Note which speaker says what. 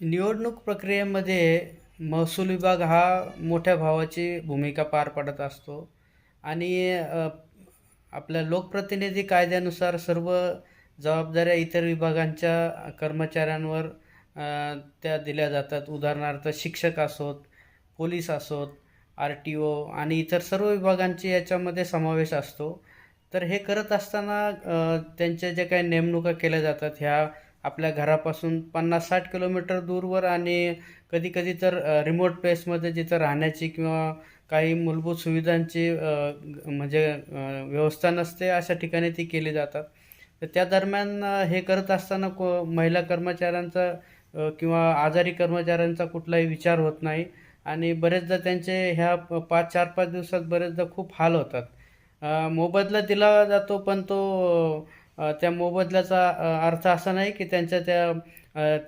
Speaker 1: निवडणूक प्रक्रियेमध्ये महसूल विभाग हा मोठ्या भावाची भूमिका पार पाडत असतो आणि आपल्या लोकप्रतिनिधी कायद्यानुसार सर्व जबाबदाऱ्या इतर विभागांच्या कर्मचाऱ्यांवर त्या दिल्या जातात. उदाहरणार्थ शिक्षक असोत, पोलीस असोत, RTO आणि इतर सर्व विभागांची याच्यामध्ये समावेश असतो. तर हे करत असताना त्यांच्या ज्या काही नेमणुका केल्या जातात ह्या आपल्या घरापासून 50-60 किलोमीटर दूरवर आणि कधी-कधी तर रिमोट प्लेसमध्ये जिथं राहण्याची किंवा काही मूलभूत सुविधांची म्हणजे व्यवस्था नसते अशा ठिकाणी ती केली जातात. तर त्या दरम्यान हे करत असताना महिला कर्मचाऱ्यांचा किंवा आजारी कर्मचाऱ्यांचा कुठलाही विचार होत नाही आणि बरेचदा त्यांचे ह्या 4-5 दिवसात बरेचदा खूप हाल होतात. मोबदला दिला जातो पण तो त्या मोबदल्याचा अर्थ असा नाही की त्यांच्या त्या